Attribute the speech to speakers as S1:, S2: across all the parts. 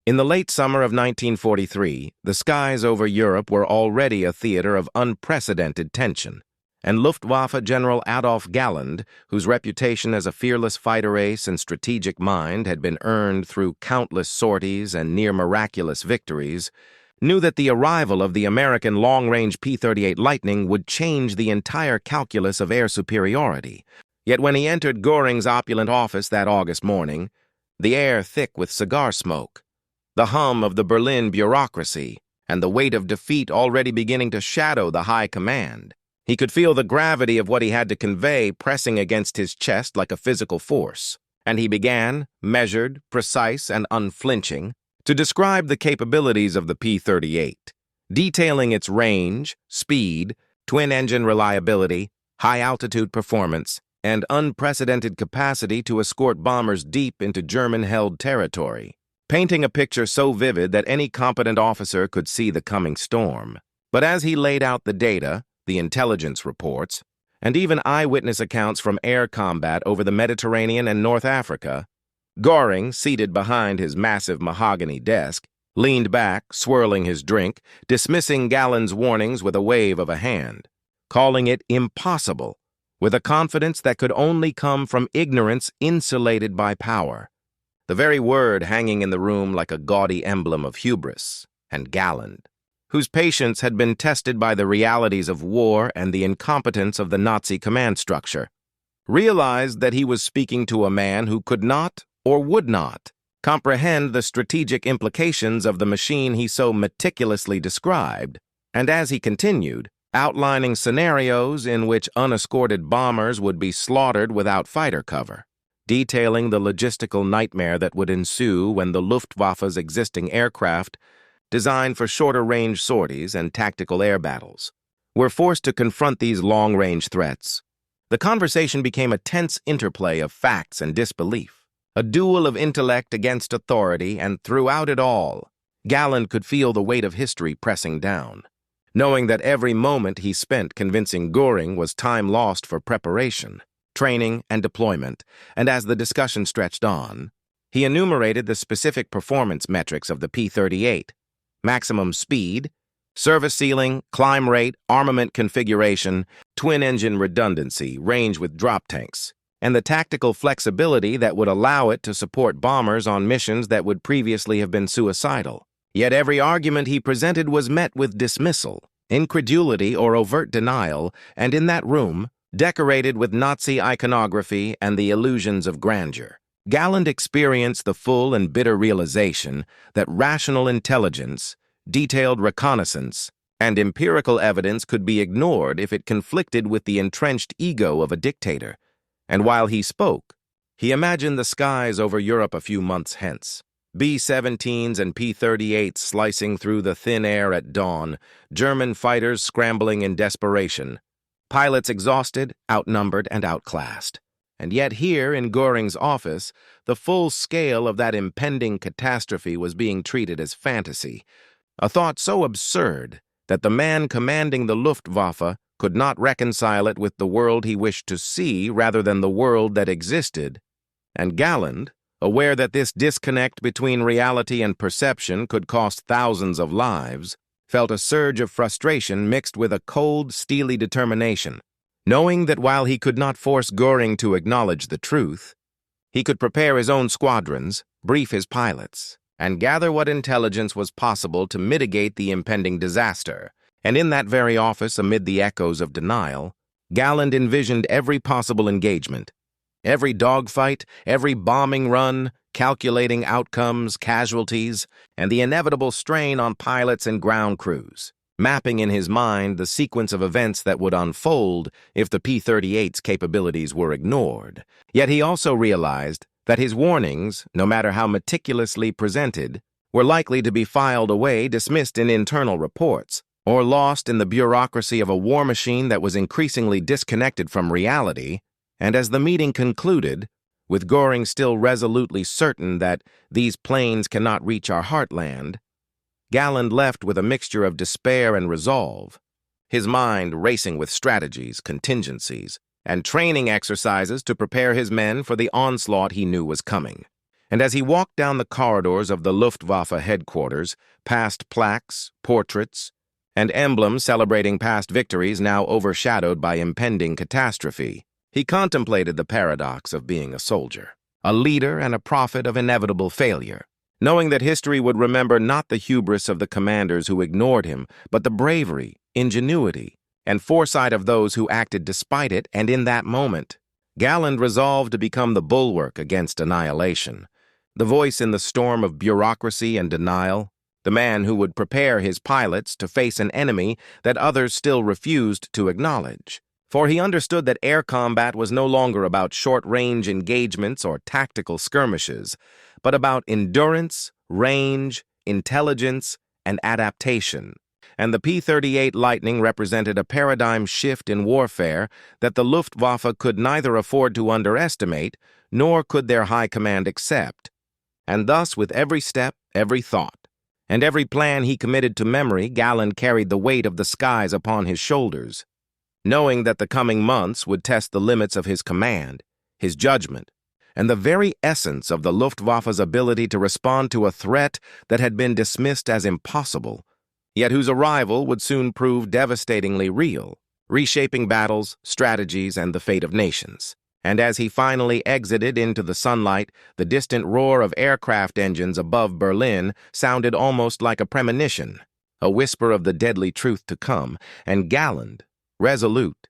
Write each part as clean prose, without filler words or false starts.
S1: In the late summer of 1943, the skies over Europe were already a theater of unprecedented tension, and Luftwaffe General Adolf Galland, whose reputation as a fearless fighter ace and strategic mind had been earned through countless sorties and near-miraculous victories, knew that the arrival of the American long-range P-38 Lightning would change the entire calculus of air superiority. Yet when he entered Göring's opulent office that August morning, the air thick with cigar smoke, the hum of the Berlin bureaucracy, and the weight of defeat already beginning to shadow the high command, he could feel the gravity of what he had to convey pressing against his chest like a physical force, and he began, measured, precise, and unflinching, to describe the capabilities of the P-38, detailing its range, speed, twin-engine reliability, high-altitude performance, and unprecedented capacity to escort bombers deep into German-held territory, painting a picture so vivid that any competent officer could see the coming storm. But as he laid out the data, the intelligence reports, and even eyewitness accounts from air combat over the Mediterranean and North Africa, Göring, seated behind his massive mahogany desk, leaned back, swirling his drink, dismissing Galland's warnings with a wave of a hand, calling it impossible, with a confidence that could only come from ignorance insulated by power, the very word hanging in the room like a gaudy emblem of hubris. And Galland, whose patience had been tested by the realities of war and the incompetence of the Nazi command structure, realized that he was speaking to a man who could not, or would not, comprehend the strategic implications of the machine he so meticulously described, and as he continued, outlining scenarios in which unescorted bombers would be slaughtered without fighter cover, detailing the logistical nightmare that would ensue when the Luftwaffe's existing aircraft, designed for shorter-range sorties and tactical air battles, were forced to confront these long-range threats. The conversation became a tense interplay of facts and disbelief, a duel of intellect against authority, and throughout it all, Galland could feel the weight of history pressing down, knowing that every moment he spent convincing Göring was time lost for preparation, training, and deployment. And as the discussion stretched on, he enumerated the specific performance metrics of the P-38, maximum speed, service ceiling, climb rate, armament configuration, twin-engine redundancy, range with drop tanks, and the tactical flexibility that would allow it to support bombers on missions that would previously have been suicidal. Yet every argument he presented was met with dismissal, incredulity, or overt denial, and in that room, decorated with Nazi iconography and the illusions of grandeur, Galland experienced the full and bitter realization that rational intelligence, detailed reconnaissance, and empirical evidence could be ignored if it conflicted with the entrenched ego of a dictator. And while he spoke, he imagined the skies over Europe a few months hence, B-17s and P-38s slicing through the thin air at dawn, German fighters scrambling in desperation, pilots exhausted, outnumbered, and outclassed. And yet here in Göring's office, the full scale of that impending catastrophe was being treated as fantasy, a thought so absurd that the man commanding the Luftwaffe could not reconcile it with the world he wished to see rather than the world that existed. And Galland, aware that this disconnect between reality and perception could cost thousands of lives, felt a surge of frustration mixed with a cold, steely determination, knowing that while he could not force Göring to acknowledge the truth, he could prepare his own squadrons, brief his pilots, and gather what intelligence was possible to mitigate the impending disaster. And in that very office, amid the echoes of denial, Galland envisioned every possible engagement, every dogfight, every bombing run, calculating outcomes, casualties, and the inevitable strain on pilots and ground crews, mapping in his mind the sequence of events that would unfold if the P-38's capabilities were ignored. Yet he also realized that his warnings, no matter how meticulously presented, were likely to be filed away, dismissed in internal reports, or lost in the bureaucracy of a war machine that was increasingly disconnected from reality. And as the meeting concluded, with Göring still resolutely certain that these planes cannot reach our heartland, Galland left with a mixture of despair and resolve, his mind racing with strategies, contingencies, and training exercises to prepare his men for the onslaught he knew was coming. And as he walked down the corridors of the Luftwaffe headquarters, past plaques, portraits, and emblems celebrating past victories now overshadowed by impending catastrophe, he contemplated the paradox of being a soldier, a leader and a prophet of inevitable failure, knowing that history would remember not the hubris of the commanders who ignored him, but the bravery, ingenuity, and foresight of those who acted despite it. And in that moment, Galland resolved to become the bulwark against annihilation, the voice in the storm of bureaucracy and denial, the man who would prepare his pilots to face an enemy that others still refused to acknowledge. For he understood that air combat was no longer about short-range engagements or tactical skirmishes, but about endurance, range, intelligence, and adaptation. And the P-38 Lightning represented a paradigm shift in warfare that the Luftwaffe could neither afford to underestimate, nor could their high command accept. And thus, with every step, every thought, and every plan he committed to memory, Galland carried the weight of the skies upon his shoulders, knowing that the coming months would test the limits of his command, his judgment, and the very essence of the Luftwaffe's ability to respond to a threat that had been dismissed as impossible, yet whose arrival would soon prove devastatingly real, reshaping battles, strategies, and the fate of nations. And as he finally exited into the sunlight, the distant roar of aircraft engines above Berlin sounded almost like a premonition, a whisper of the deadly truth to come, and Galland, resolute,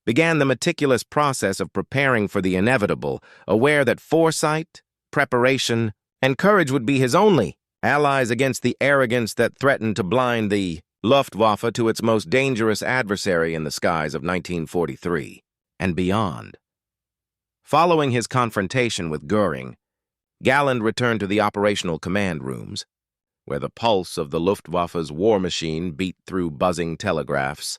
S1: began the meticulous process of preparing for the inevitable, aware that foresight, preparation, and courage would be his only allies against the arrogance that threatened to blind the Luftwaffe to its most dangerous adversary in the skies of 1943 and beyond. Following his confrontation with Göring, Galland returned to the operational command rooms, where the pulse of the Luftwaffe's war machine beat through buzzing telegraphs,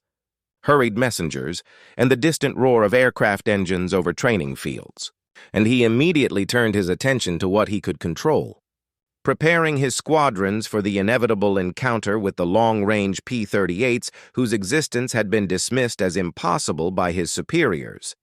S1: hurried messengers, and the distant roar of aircraft engines over training fields, and he immediately turned his attention to what he could control, preparing his squadrons for the inevitable encounter with the long-range P-38s whose existence had been dismissed as impossible by his superiors.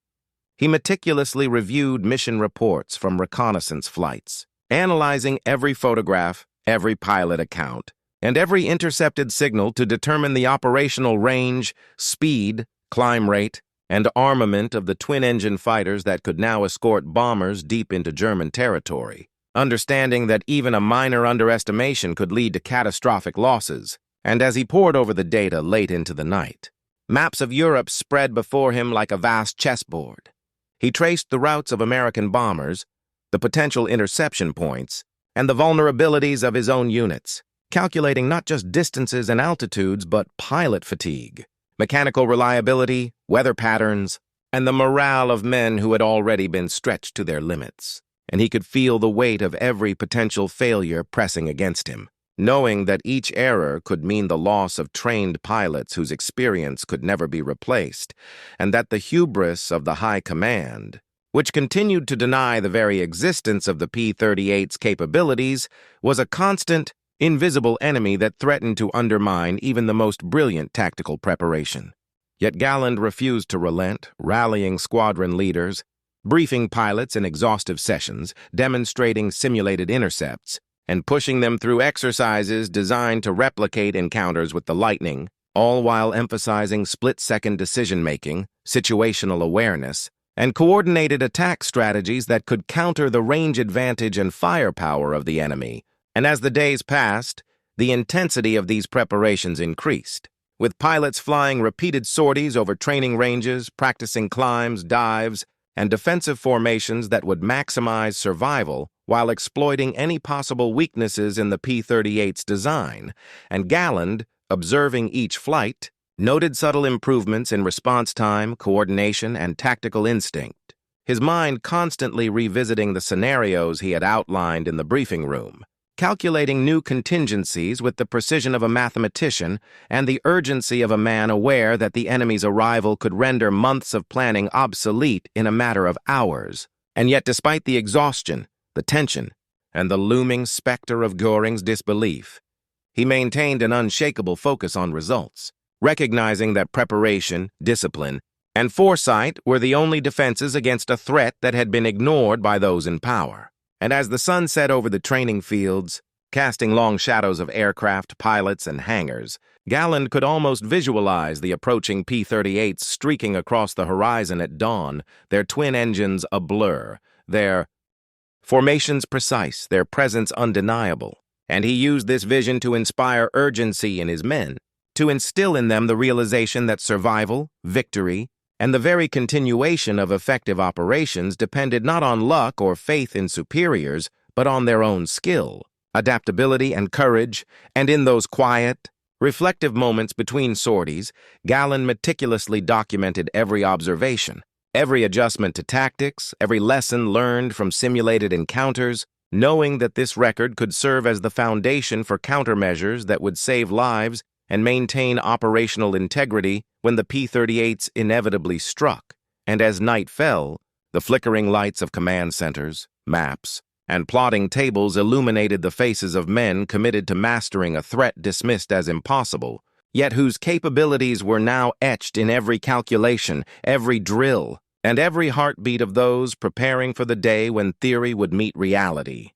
S1: He meticulously reviewed mission reports from reconnaissance flights, analyzing every photograph, every pilot account, and every intercepted signal to determine the operational range, speed, climb rate, and armament of the twin-engine fighters that could now escort bombers deep into German territory, understanding that even a minor underestimation could lead to catastrophic losses. And as he pored over the data late into the night, maps of Europe spread before him like a vast chessboard. He traced the routes of American bombers, the potential interception points, and the vulnerabilities of his own units, calculating not just distances and altitudes, but pilot fatigue, mechanical reliability, weather patterns, and the morale of men who had already been stretched to their limits. And he could feel the weight of every potential failure pressing against him, knowing that each error could mean the loss of trained pilots whose experience could never be replaced, and that the hubris of the high command, which continued to deny the very existence of the P-38's capabilities, was a constant, invisible enemy that threatened to undermine even the most brilliant tactical preparation. Yet Galland refused to relent, rallying squadron leaders, briefing pilots in exhaustive sessions, demonstrating simulated intercepts, and pushing them through exercises designed to replicate encounters with the Lightning, all while emphasizing split-second decision-making, situational awareness, and coordinated attack strategies that could counter the range advantage and firepower of the enemy. And as the days passed, the intensity of these preparations increased, with pilots flying repeated sorties over training ranges, practicing climbs, dives, and defensive formations that would maximize survival while exploiting any possible weaknesses in the P-38's design. And Galland, observing each flight, noted subtle improvements in response time, coordination, and tactical instinct, his mind constantly revisiting the scenarios he had outlined in the briefing room, calculating new contingencies with the precision of a mathematician and the urgency of a man aware that the enemy's arrival could render months of planning obsolete in a matter of hours. And yet, despite the exhaustion, the tension, and the looming specter of Göring's disbelief, he maintained an unshakable focus on results, recognizing that preparation, discipline, and foresight were the only defenses against a threat that had been ignored by those in power. And as the sun set over the training fields, casting long shadows of aircraft, pilots, and hangars, Galland could almost visualize the approaching P-38s streaking across the horizon at dawn, their twin engines a blur, their formations precise, their presence undeniable. And he used this vision to inspire urgency in his men, to instill in them the realization that survival, victory, and the very continuation of effective operations depended not on luck or faith in superiors, but on their own skill, adaptability, and courage. And in those quiet, reflective moments between sorties, Galland meticulously documented every observation, every adjustment to tactics, every lesson learned from simulated encounters, knowing that this record could serve as the foundation for countermeasures that would save lives and maintain operational integrity when the P-38s inevitably struck. And as night fell, the flickering lights of command centers, maps, and plotting tables illuminated the faces of men committed to mastering a threat dismissed as impossible, yet whose capabilities were now etched in every calculation, every drill, and every heartbeat of those preparing for the day when theory would meet reality.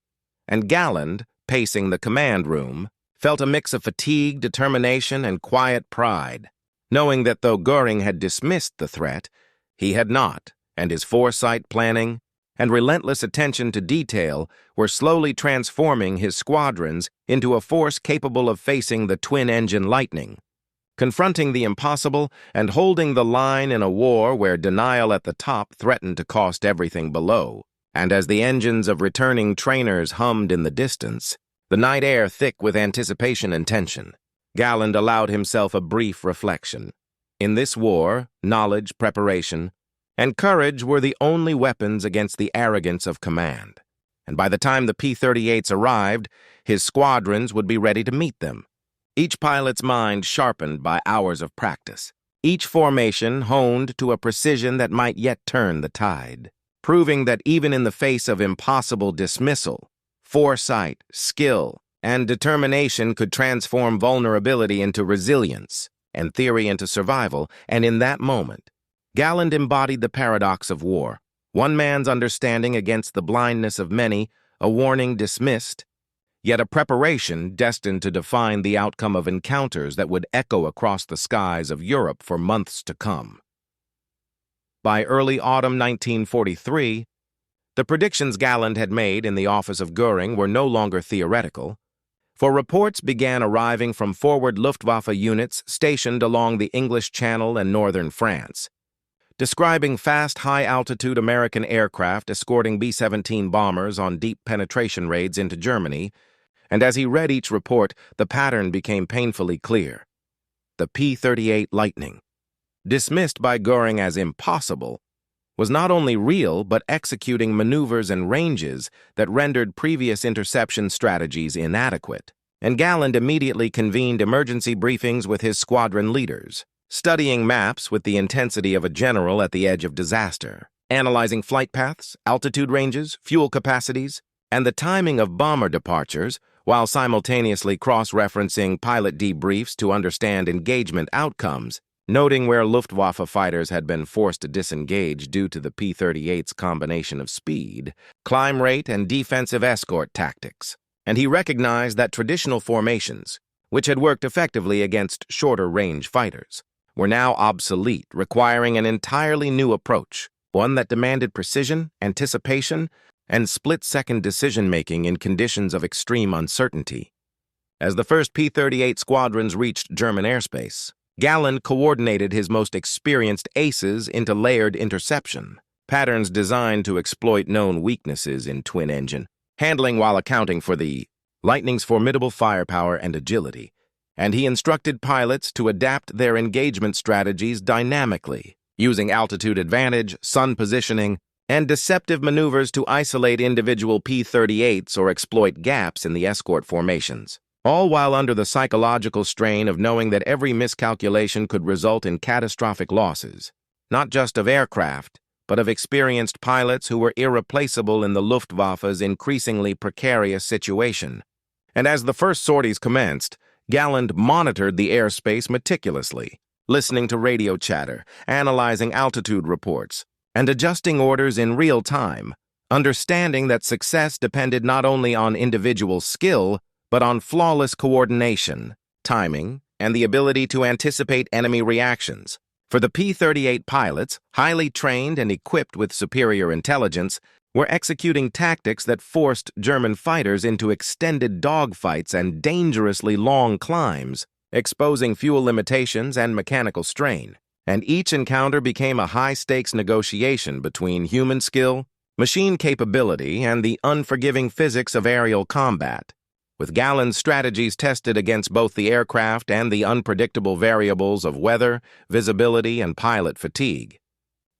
S1: And Galland, pacing the command room, felt a mix of fatigue, determination, and quiet pride, knowing that though Göring had dismissed the threat, he had not, and his foresight, planning, and relentless attention to detail were slowly transforming his squadrons into a force capable of facing the twin-engine Lightning, confronting the impossible and holding the line in a war where denial at the top threatened to cost everything below. And as the engines of returning trainers hummed in the distance, the night air thick with anticipation and tension, Galland allowed himself a brief reflection. In this war, knowledge, preparation, and courage were the only weapons against the arrogance of command. And by the time the P-38s arrived, his squadrons would be ready to meet them. Each pilot's mind sharpened by hours of practice, each formation honed to a precision that might yet turn the tide, proving that even in the face of impossible dismissal, foresight, skill, and determination could transform vulnerability into resilience and theory into survival. And in that moment, Galland embodied the paradox of war, one man's understanding against the blindness of many, a warning dismissed, yet a preparation destined to define the outcome of encounters that would echo across the skies of Europe for months to come. By early autumn 1943, the predictions Galland had made in the office of Göring were no longer theoretical, for reports began arriving from forward Luftwaffe units stationed along the English Channel and northern France, describing fast, high-altitude American aircraft escorting B-17 bombers on deep penetration raids into Germany, and as he read each report, the pattern became painfully clear. The P-38 Lightning, dismissed by Göring as impossible, was not only real but executing maneuvers and ranges that rendered previous interception strategies inadequate, and Galland immediately convened emergency briefings with his squadron leaders, studying maps with the intensity of a general at the edge of disaster, analyzing flight paths, altitude ranges, fuel capacities, and the timing of bomber departures, while simultaneously cross-referencing pilot debriefs to understand engagement outcomes, noting where Luftwaffe fighters had been forced to disengage due to the P-38's combination of speed, climb rate, and defensive escort tactics. And he recognized that traditional formations, which had worked effectively against shorter-range fighters, were now obsolete, requiring an entirely new approach, one that demanded precision, anticipation, and split-second decision-making in conditions of extreme uncertainty. As the first P-38 squadrons reached German airspace, Galland coordinated his most experienced aces into layered interception, patterns designed to exploit known weaknesses in twin-engine, handling while accounting for the Lightning's formidable firepower and agility, and he instructed pilots to adapt their engagement strategies dynamically, using altitude advantage, sun positioning, and deceptive maneuvers to isolate individual P-38s or exploit gaps in the escort formations, all while under the psychological strain of knowing that every miscalculation could result in catastrophic losses, not just of aircraft, but of experienced pilots who were irreplaceable in the Luftwaffe's increasingly precarious situation. And as the first sorties commenced, Galland monitored the airspace meticulously, listening to radio chatter, analyzing altitude reports, and adjusting orders in real time, understanding that success depended not only on individual skill, but on flawless coordination, timing, and the ability to anticipate enemy reactions. For the P-38 pilots, highly trained and equipped with superior intelligence, were executing tactics that forced German fighters into extended dogfights and dangerously long climbs, exposing fuel limitations and mechanical strain. And each encounter became a high-stakes negotiation between human skill, machine capability, and the unforgiving physics of aerial combat, with Galland's strategies tested against both the aircraft and the unpredictable variables of weather, visibility, and pilot fatigue.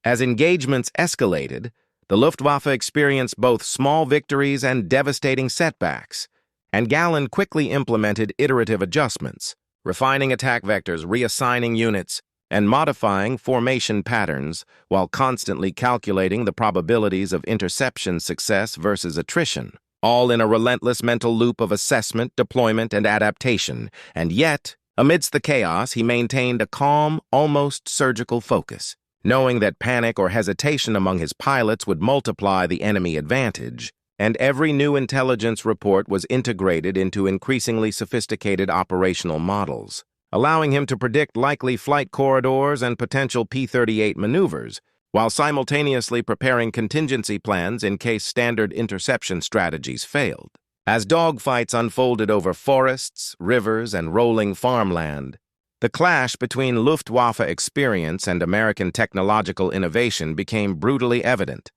S1: As engagements escalated, the Luftwaffe experienced both small victories and devastating setbacks, and Galland quickly implemented iterative adjustments, refining attack vectors, reassigning units, and modifying formation patterns while constantly calculating the probabilities of interception success versus attrition, all in a relentless mental loop of assessment, deployment, and adaptation. And yet, amidst the chaos, he maintained a calm, almost surgical focus, knowing that panic or hesitation among his pilots would multiply the enemy advantage, and every new intelligence report was integrated into increasingly sophisticated operational models, allowing him to predict likely flight corridors and potential P-38 maneuvers, while simultaneously preparing contingency plans in case standard interception strategies failed. As dogfights unfolded over forests, rivers, and rolling farmland, the clash between Luftwaffe experience and American technological innovation became brutally evident.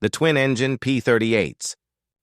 S1: The twin-engine P-38s,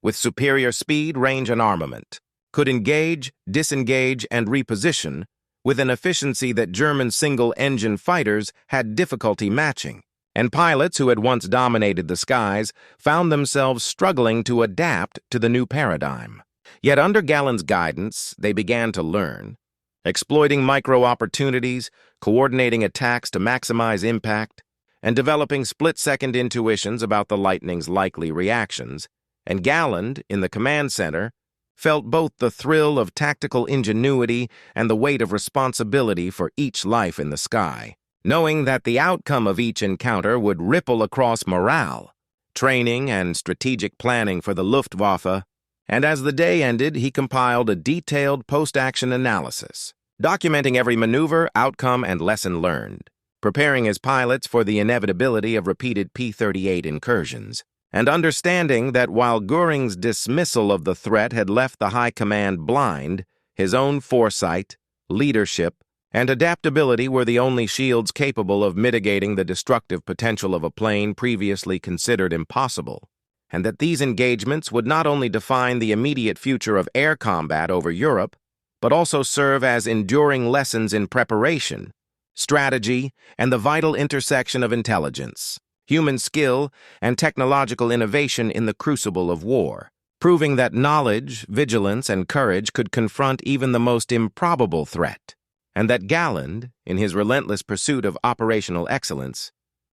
S1: with superior speed, range, and armament, could engage, disengage, and reposition with an efficiency that German single-engine fighters had difficulty matching, and pilots who had once dominated the skies found themselves struggling to adapt to the new paradigm. Yet under Galland's guidance, they began to learn, exploiting micro-opportunities, coordinating attacks to maximize impact, and developing split-second intuitions about the lightning's likely reactions. And Galland, in the command center, felt both the thrill of tactical ingenuity and the weight of responsibility for each life in the sky, knowing that the outcome of each encounter would ripple across morale, training, and strategic planning for the Luftwaffe. And as the day ended, he compiled a detailed post-action analysis, documenting every maneuver, outcome, and lesson learned, preparing his pilots for the inevitability of repeated P-38 incursions, and understanding that while Göring's dismissal of the threat had left the high command blind, his own foresight, leadership, and adaptability were the only shields capable of mitigating the destructive potential of a plane previously considered impossible, and that these engagements would not only define the immediate future of air combat over Europe, but also serve as enduring lessons in preparation, strategy, and the vital intersection of intelligence, human skill, and technological innovation in the crucible of war, proving that knowledge, vigilance, and courage could confront even the most improbable threat, and that Galland, in his relentless pursuit of operational excellence,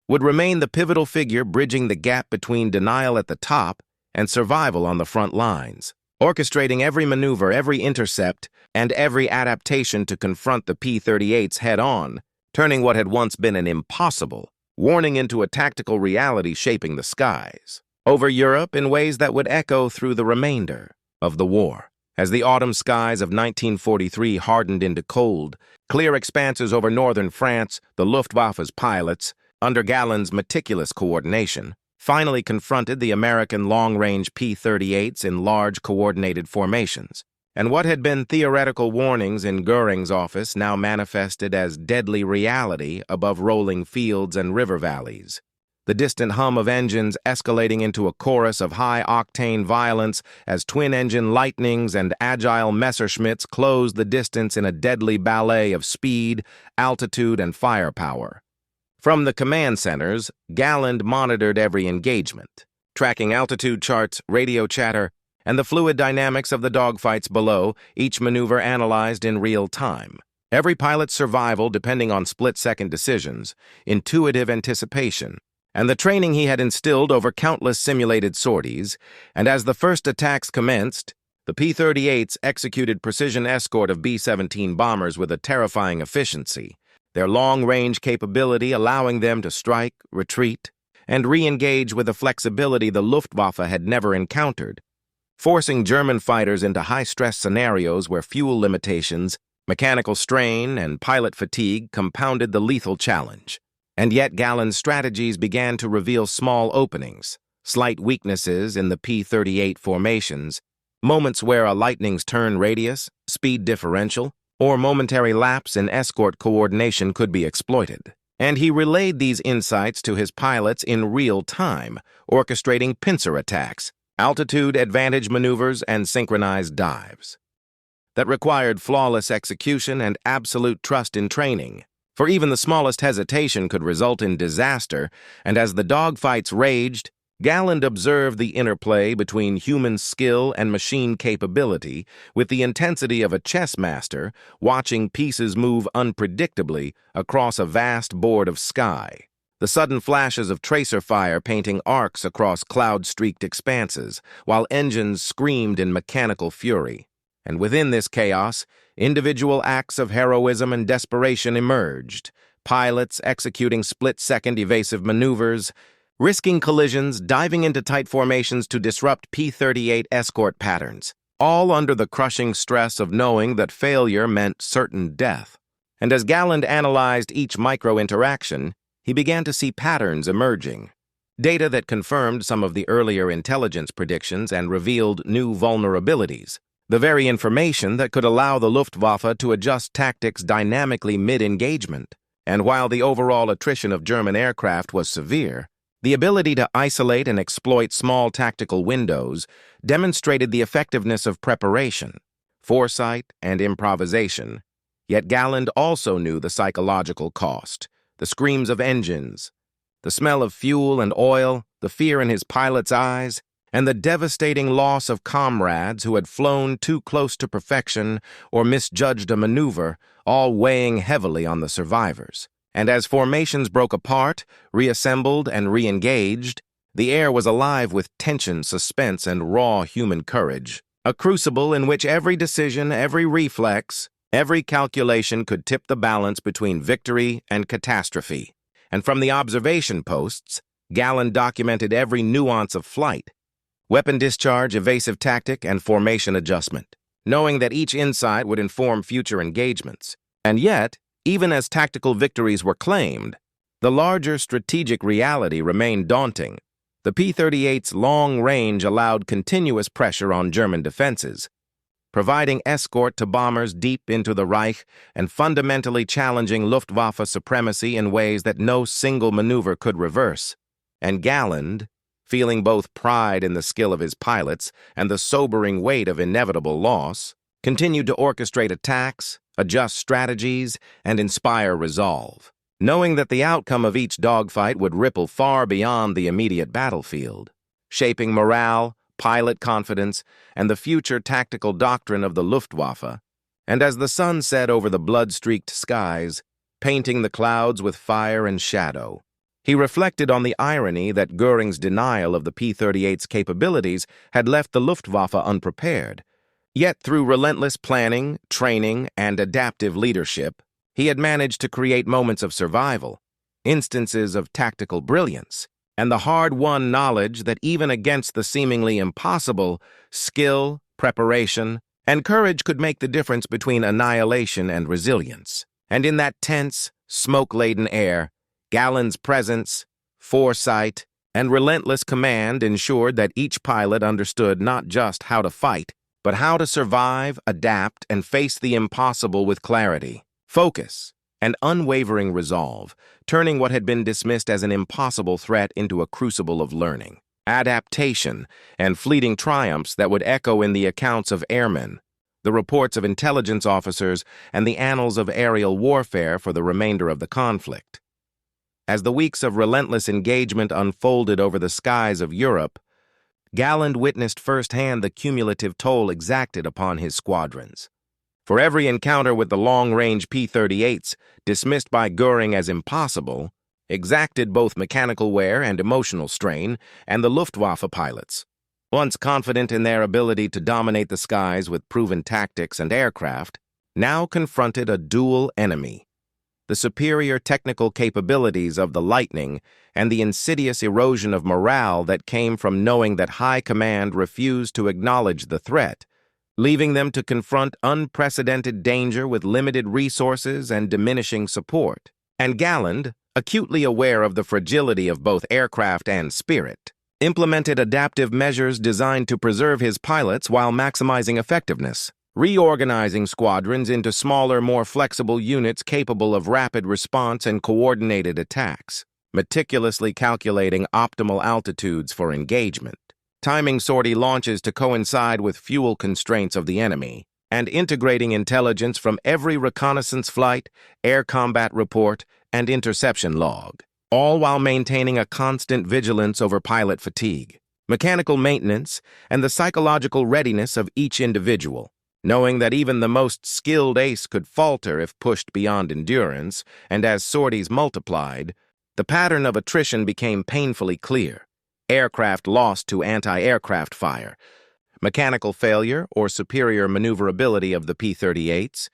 S1: would remain the pivotal figure bridging the gap between denial at the top and survival on the front lines, orchestrating every maneuver, every intercept, and every adaptation to confront the P-38s head-on, turning what had once been an impossible warning into a tactical reality shaping the skies over Europe in ways that would echo through the remainder of the war. As the autumn skies of 1943 hardened into cold, clear expanses over northern France, the Luftwaffe's pilots, under Galland's meticulous coordination, finally confronted the American long-range P-38s in large coordinated formations. And what had been theoretical warnings in Göring's office now manifested as deadly reality above rolling fields and river valleys, the distant hum of engines escalating into a chorus of high-octane violence as twin-engine Lightnings and agile Messerschmitts closed the distance in a deadly ballet of speed, altitude, and firepower. From the command centers, Galland monitored every engagement, tracking altitude charts, radio chatter, and the fluid dynamics of the dogfights below, each maneuver analyzed in real time. Every pilot's survival depending on split-second decisions, intuitive anticipation, and the training he had instilled over countless simulated sorties. And as the first attacks commenced, the P-38s executed precision escort of B-17 bombers with a terrifying efficiency, their long-range capability allowing them to strike, retreat, and re-engage with a flexibility the Luftwaffe had never encountered, forcing German fighters into high-stress scenarios where fuel limitations, mechanical strain, and pilot fatigue compounded the lethal challenge. And yet Galland's strategies began to reveal small openings, slight weaknesses in the P-38 formations, moments where a lightning's turn radius, speed differential, or momentary lapse in escort coordination could be exploited. And he relayed these insights to his pilots in real time, orchestrating pincer attacks, altitude advantage maneuvers, and synchronized dives that required flawless execution and absolute trust in training. For even the smallest hesitation could result in disaster, and as the dogfights raged, Galland observed the interplay between human skill and machine capability with the intensity of a chess master watching pieces move unpredictably across a vast board of sky. The sudden flashes of tracer fire painting arcs across cloud-streaked expanses, while engines screamed in mechanical fury. And within this chaos, individual acts of heroism and desperation emerged, pilots executing split-second evasive maneuvers, risking collisions, diving into tight formations to disrupt P-38 escort patterns, all under the crushing stress of knowing that failure meant certain death. And as Galland analyzed each micro-interaction, he began to see patterns emerging, data that confirmed some of the earlier intelligence predictions and revealed new vulnerabilities, the very information that could allow the Luftwaffe to adjust tactics dynamically mid-engagement. And while the overall attrition of German aircraft was severe, the ability to isolate and exploit small tactical windows demonstrated the effectiveness of preparation, foresight, and improvisation. Yet Galland also knew the psychological cost, the screams of engines, the smell of fuel and oil, the fear in his pilot's eyes, and the devastating loss of comrades who had flown too close to perfection or misjudged a maneuver, all weighing heavily on the survivors. And as formations broke apart, reassembled, and re-engaged, the air was alive with tension, suspense, and raw human courage, a crucible in which every decision, every reflex, every calculation could tip the balance between victory and catastrophe. And from the observation posts, Galland documented every nuance of flight, weapon discharge, evasive tactic, and formation adjustment, knowing that each insight would inform future engagements. And yet, even as tactical victories were claimed, the larger strategic reality remained daunting. The P-38's long range allowed continuous pressure on German defenses, providing escort to bombers deep into the Reich and fundamentally challenging Luftwaffe supremacy in ways that no single maneuver could reverse. And Galland, feeling both pride in the skill of his pilots and the sobering weight of inevitable loss, continued to orchestrate attacks, adjust strategies, and inspire resolve, knowing that the outcome of each dogfight would ripple far beyond the immediate battlefield, shaping morale, pilot confidence, and the future tactical doctrine of the Luftwaffe. And as the sun set over the blood-streaked skies, painting the clouds with fire and shadow, he reflected on the irony that Göring's denial of the P-38's capabilities had left the Luftwaffe unprepared. Yet through relentless planning, training, and adaptive leadership, he had managed to create moments of survival, instances of tactical brilliance, and the hard-won knowledge that even against the seemingly impossible, skill, preparation, and courage could make the difference between annihilation and resilience. And in that tense, smoke-laden air, Galland's presence, foresight, and relentless command ensured that each pilot understood not just how to fight, but how to survive, adapt, and face the impossible with clarity, focus, and unwavering resolve, turning what had been dismissed as an impossible threat into a crucible of learning, adaptation, and fleeting triumphs that would echo in the accounts of airmen, the reports of intelligence officers, and the annals of aerial warfare for the remainder of the conflict. As the weeks of relentless engagement unfolded over the skies of Europe, Galland witnessed firsthand the cumulative toll exacted upon his squadrons. For every encounter with the long-range P-38s, dismissed by Göring as impossible, exacted both mechanical wear and emotional strain, and the Luftwaffe pilots, once confident in their ability to dominate the skies with proven tactics and aircraft, now confronted a dual enemy: the superior technical capabilities of the Lightning, and the insidious erosion of morale that came from knowing that high command refused to acknowledge the threat, leaving them to confront unprecedented danger with limited resources and diminishing support. And Galland, acutely aware of the fragility of both aircraft and Spirit, implemented adaptive measures designed to preserve his pilots while maximizing effectiveness, reorganizing squadrons into smaller, more flexible units capable of rapid response and coordinated attacks, meticulously calculating optimal altitudes for engagement, timing sortie launches to coincide with fuel constraints of the enemy, and integrating intelligence from every reconnaissance flight, air combat report, and interception log, all while maintaining a constant vigilance over pilot fatigue, mechanical maintenance, and the psychological readiness of each individual, knowing that even the most skilled ace could falter if pushed beyond endurance, and as sorties multiplied, the pattern of attrition became painfully clear. Aircraft lost to anti-aircraft fire, mechanical failure or superior maneuverability of the P-38s,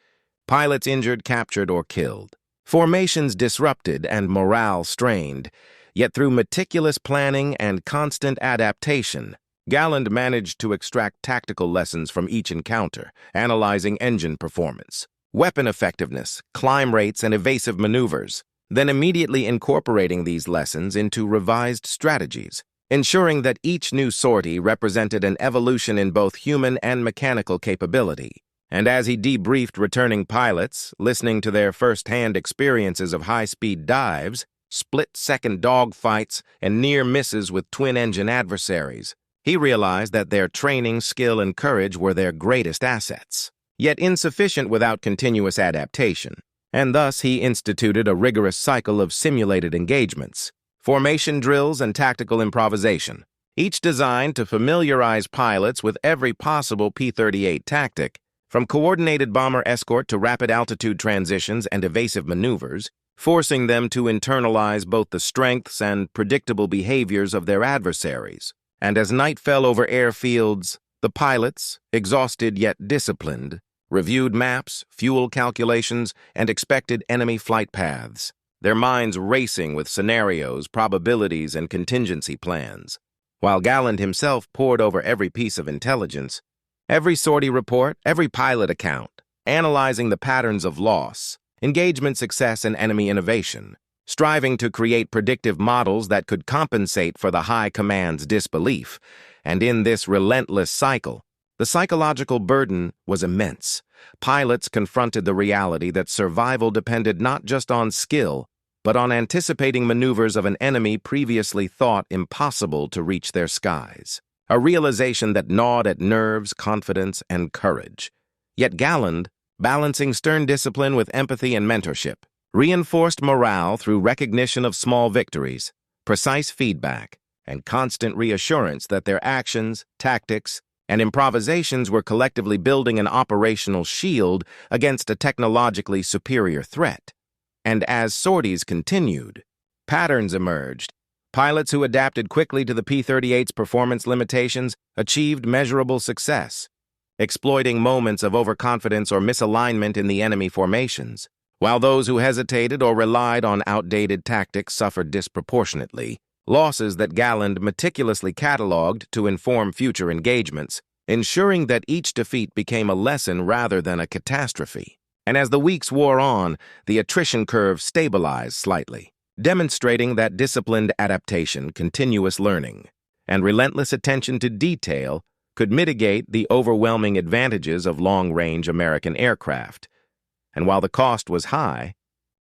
S1: pilots injured, captured, or killed, formations disrupted and morale strained. Yet through meticulous planning and constant adaptation, Galland managed to extract tactical lessons from each encounter, analyzing engine performance, weapon effectiveness, climb rates, and evasive maneuvers, then immediately incorporating these lessons into revised strategies, ensuring that each new sortie represented an evolution in both human and mechanical capability. And as he debriefed returning pilots, listening to their first-hand experiences of high-speed dives, split-second dogfights, and near misses with twin-engine adversaries, he realized that their training, skill, and courage were their greatest assets, yet insufficient without continuous adaptation, and thus he instituted a rigorous cycle of simulated engagements, formation drills, and tactical improvisation, each designed to familiarize pilots with every possible P-38 tactic, from coordinated bomber escort to rapid altitude transitions and evasive maneuvers, forcing them to internalize both the strengths and predictable behaviors of their adversaries. And as night fell over airfields, the pilots, exhausted yet disciplined, reviewed maps, fuel calculations, and expected enemy flight paths, their minds racing with scenarios, probabilities, and contingency plans, while Galland himself pored over every piece of intelligence, every sortie report, every pilot account, analyzing the patterns of loss, engagement success, and enemy innovation, striving to create predictive models that could compensate for the high command's disbelief. And in this relentless cycle, the psychological burden was immense. Pilots confronted the reality that survival depended not just on skill, but on anticipating maneuvers of an enemy previously thought impossible to reach their skies. A realization that gnawed at nerves, confidence, and courage. Yet Galland, balancing stern discipline with empathy and mentorship, reinforced morale through recognition of small victories, precise feedback, and constant reassurance that their actions, tactics, and improvisations were collectively building an operational shield against a technologically superior threat. And as sorties continued, patterns emerged. Pilots who adapted quickly to the P-38's performance limitations achieved measurable success, exploiting moments of overconfidence or misalignment in the enemy formations, while those who hesitated or relied on outdated tactics suffered disproportionately, losses that Galland meticulously cataloged to inform future engagements, ensuring that each defeat became a lesson rather than a catastrophe. And as the weeks wore on, the attrition curve stabilized slightly, demonstrating that disciplined adaptation, continuous learning, and relentless attention to detail could mitigate the overwhelming advantages of long-range American aircraft. And while the cost was high,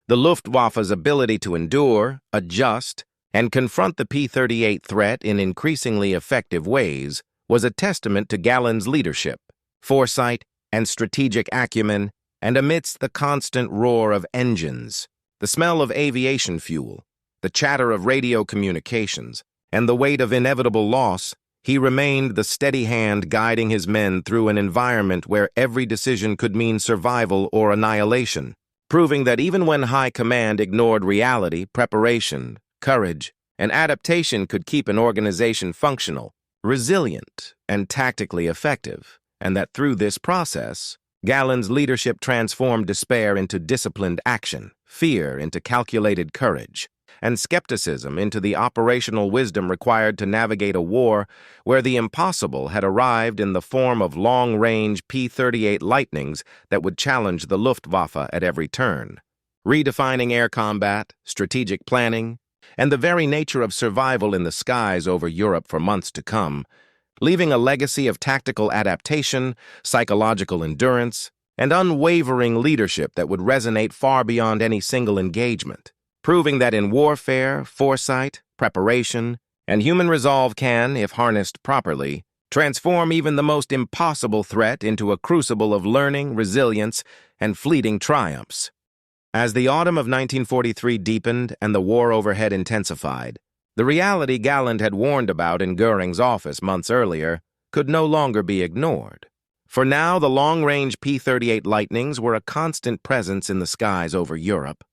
S1: the Luftwaffe's ability to endure, adjust, and confront the P-38 threat in increasingly effective ways was a testament to Galland's leadership, foresight, and strategic acumen. And amidst the constant roar of engines, the smell of aviation fuel, the chatter of radio communications, and the weight of inevitable loss, he remained the steady hand guiding his men through an environment where every decision could mean survival or annihilation, proving that even when high command ignored reality, preparation, courage, and adaptation could keep an organization functional, resilient, and tactically effective, and that through this process, Galland's leadership transformed despair into disciplined action, fear into calculated courage, and skepticism into the operational wisdom required to navigate a war where the impossible had arrived in the form of long-range P-38 Lightnings that would challenge the Luftwaffe at every turn. Redefining air combat, strategic planning, and the very nature of survival in the skies over Europe for months to come, leaving a legacy of tactical adaptation, psychological endurance, and unwavering leadership that would resonate far beyond any single engagement, proving that in warfare, foresight, preparation, and human resolve can, if harnessed properly, transform even the most impossible threat into a crucible of learning, resilience, and fleeting triumphs. As the autumn of 1943 deepened and the war overhead intensified, the reality Galland had warned about in Göring's office months earlier could no longer be ignored. For now, the long-range P-38 Lightnings were a constant presence in the skies over Europe,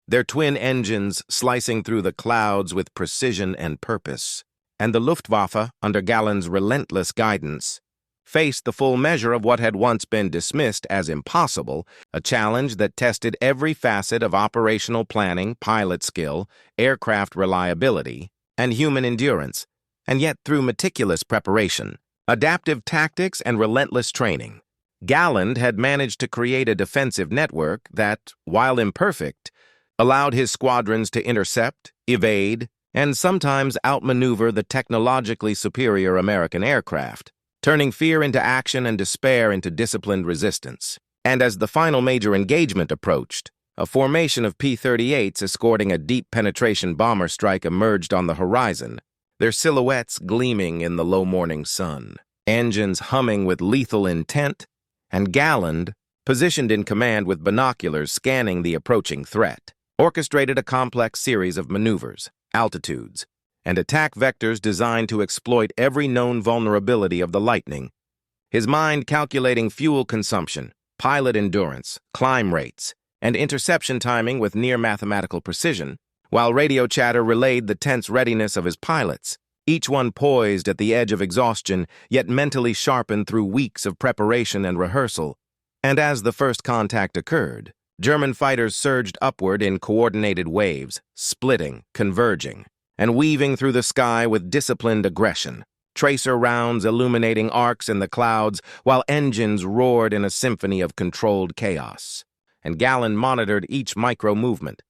S1: their twin engines slicing through the clouds with precision and purpose, and the Luftwaffe, under Galland's relentless guidance, faced the full measure of what had once been dismissed as impossible, a challenge that tested every facet of operational planning, pilot skill, aircraft reliability, and human endurance, and yet through meticulous preparation, adaptive tactics, and relentless training, Galland had managed to create a defensive network that, while imperfect, allowed his squadrons to intercept, evade, and sometimes outmaneuver the technologically superior American aircraft, turning fear into action and despair into disciplined resistance. And as the final major engagement approached, a formation of P-38s escorting a deep penetration bomber strike emerged on the horizon, their silhouettes gleaming in the low morning sun, engines humming with lethal intent, and Galland, positioned in command with binoculars scanning the approaching threat, orchestrated a complex series of maneuvers, altitudes, and attack vectors designed to exploit every known vulnerability of the Lightning, his mind calculating fuel consumption, pilot endurance, climb rates, and interception timing with near-mathematical precision, while radio chatter relayed the tense readiness of his pilots, each one poised at the edge of exhaustion, yet mentally sharpened through weeks of preparation and rehearsal. And as the first contact occurred, German fighters surged upward in coordinated waves, splitting, converging, and weaving through the sky with disciplined aggression, tracer rounds illuminating arcs in the clouds while engines roared in a symphony of controlled chaos. And Galland monitored each micro-movement,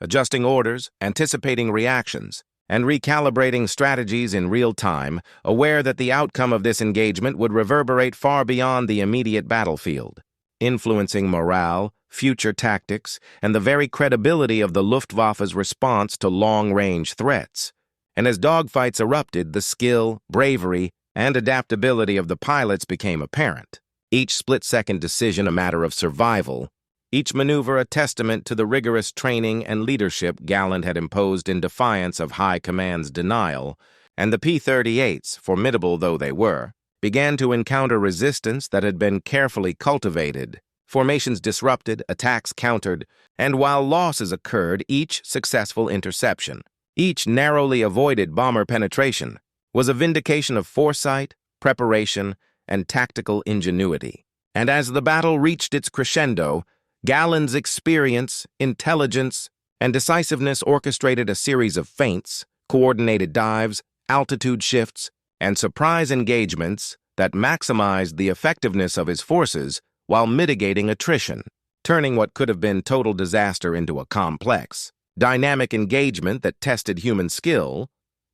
S1: adjusting orders, anticipating reactions, and recalibrating strategies in real time, aware that the outcome of this engagement would reverberate far beyond the immediate battlefield, influencing morale, future tactics, and the very credibility of the Luftwaffe's response to long-range threats. And as dogfights erupted, the skill, bravery, and adaptability of the pilots became apparent. Each split-second decision a matter of survival, each maneuver a testament to the rigorous training and leadership Galland had imposed in defiance of High Command's denial, and the P-38s, formidable though they were, began to encounter resistance that had been carefully cultivated, formations disrupted, attacks countered, and while losses occurred, each successful interception, each narrowly avoided bomber penetration, was a vindication of foresight, preparation, and tactical ingenuity. And as the battle reached its crescendo, Galland's experience, intelligence, and decisiveness orchestrated a series of feints, coordinated dives, altitude shifts, and surprise engagements that maximized the effectiveness of his forces while mitigating attrition, turning what could have been total disaster into a complex, dynamic engagement that tested human skill,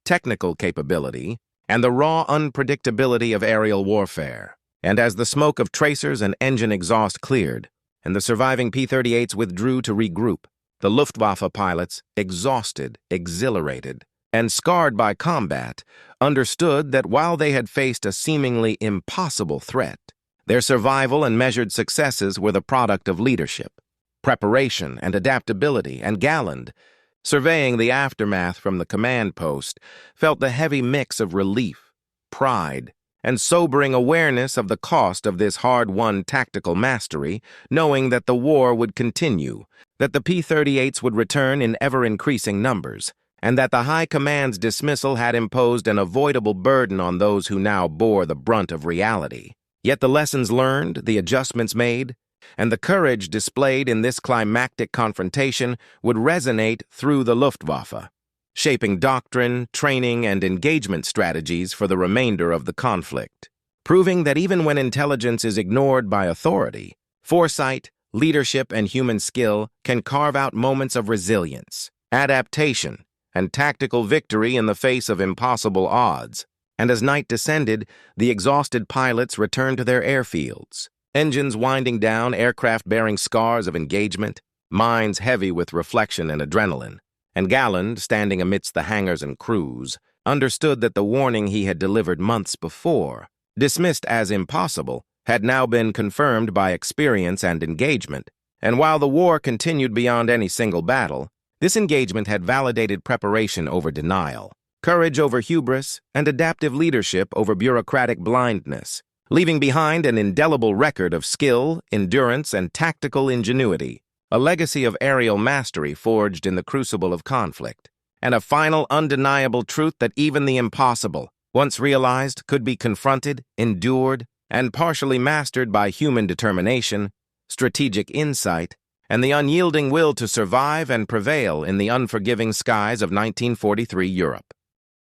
S1: technical capability, and the raw unpredictability of aerial warfare. And as the smoke of tracers and engine exhaust cleared, and the surviving P-38s withdrew to regroup, the Luftwaffe pilots, exhausted, exhilarated, and scarred by combat, understood that while they had faced a seemingly impossible threat, their survival and measured successes were the product of leadership, preparation, and adaptability, and Galland, surveying the aftermath from the command post, felt the heavy mix of relief, pride, and sobering awareness of the cost of this hard-won tactical mastery, knowing that the war would continue, that the P-38s would return in ever-increasing numbers, and that the High Command's dismissal had imposed an avoidable burden on those who now bore the brunt of reality. Yet the lessons learned, the adjustments made, and the courage displayed in this climactic confrontation would resonate through the Luftwaffe, shaping doctrine, training, and engagement strategies for the remainder of the conflict, proving that even when intelligence is ignored by authority, foresight, leadership, and human skill can carve out moments of resilience, adaptation, and tactical victory in the face of impossible odds. And as night descended, the exhausted pilots returned to their airfields, engines winding down, aircraft bearing scars of engagement, minds heavy with reflection and adrenaline. And Galland, standing amidst the hangars and crews, understood that the warning he had delivered months before, dismissed as impossible, had now been confirmed by experience and engagement. And while the war continued beyond any single battle, this engagement had validated preparation over denial, courage over hubris, and adaptive leadership over bureaucratic blindness, leaving behind an indelible record of skill, endurance, and tactical ingenuity, a legacy of aerial mastery forged in the crucible of conflict, and a final undeniable truth that even the impossible, once realized, could be confronted, endured, and partially mastered by human determination, strategic insight, and the unyielding will to survive and prevail in the unforgiving skies of 1943 Europe.